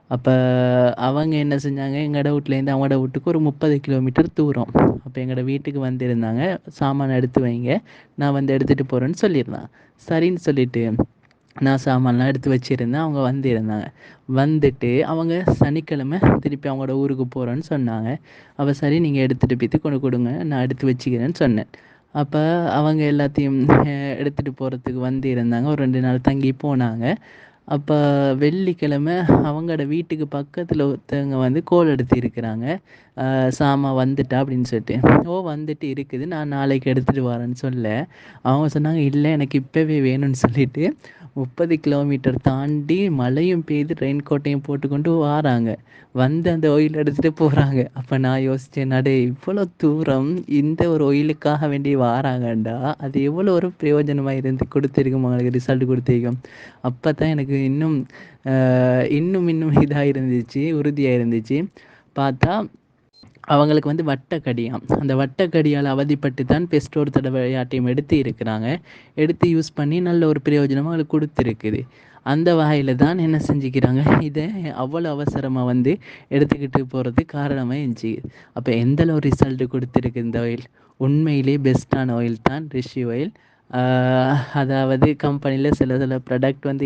அப்ப அவங்க என்ன செஞ்சாங்க, எங்கட வீட்லேருந்து அவங்களோட வீட்டுக்கு ஒரு 30 கிலோமீட்டர் தூரம். அப்ப எங்கட வீட்டுக்கு வந்திருந்தாங்க. "சாமான எடுத்து வைங்க. நான் வந்து எடுத்துட்டு போறேன்னு" சொல்லியிருந்தான். சரின்னு சொல்லிட்டு நான் சாமான்லாம் எடுத்து வச்சிருந்தேன். அவங்க வந்திருந்தாங்க. வந்துட்டு அவங்க சனிக்கிழமை திருப்பி அவங்களோட ஊருக்கு போறேன்னு சொன்னாங்க. அப்ப சரி நீங்க எடுத்துட்டு போய்ட்டு கொண்டு குடுங்க. நான் எடுத்து வச்சுக்கிறேன்னு சொன்னேன். அப்ப அவங்க எல்லாத்தையும் எடுத்துட்டு போறதுக்கு வந்திருந்தாங்க. ஒரு 2 நாள் தங்கி போனாங்க. அப்ப வெள்ளிக்கிழமை அவங்களோட வீட்டுக்கு பக்கத்துல ஒருத்தவங்க வந்து கோல் எடுத்திருக்கிறாங்க. சாமான் வந்துட்டா அப்படின்னு சொல்லிட்டு. ஓ வந்துட்டு இருக்குது. நான் நாளைக்கு எடுத்துட்டு வரேன்னு சொல்ல, அவங்க சொன்னாங்க, "இல்ல எனக்கு இப்பவே வேணும்னு" சொல்லிட்டு 30 கிலோமீட்டர் தாண்டி மழையும் பெய்து ரெயின் கோட்டையும் போட்டுக்கொண்டு வாராங்க. வந்து அந்த ஆயில் எடுத்துட்டு போறாங்க. அப்ப நான் யோசிச்சேன், "அடே இவ்வளோ தூரம் இந்த ஒரு ஆயிலுக்காக வேண்டி வாராங்கண்டா, அது எவ்வளோ ஒரு பிரயோஜனமா இருந்து குடுத்திருக்கும் அவங்களுக்கு ரிசல்ட் குடுத்திருக்கும்." அப்பதான் எனக்கு இன்னும் இன்னும் இதா இருந்துச்சு, உறுதியா இருந்துச்சு. பார்த்தா அவங்களுக்கு வந்து வட்டக்கடியாம். அந்த வட்டக்கடியால அவதிப்பட்டு தான் பெஸ்ட் ஒரு தடவையாட்டியும் எடுத்து இருக்கிறாங்க. எடுத்து யூஸ் பண்ணி நல்ல ஒரு பிரயோஜனமும் அவங்களுக்கு குடுத்திருக்குது. அந்த வகையில தான் என்ன செஞ்சுக்கிறாங்க, இத அவ்வளோ அவசரமா வந்து எடுத்துக்கிட்டு போறதுக்கு காரணமா இருந்துச்சு. அப்ப எந்த அளவு ரிசல்ட் குடுத்திருக்கு இந்த ஆயில். உண்மையிலேயே பெஸ்ட்டான ஆயில் தான் ரிஷி ஆயில். அதாவது கம்பெனில சில சில ப்ராடக்ட் வந்து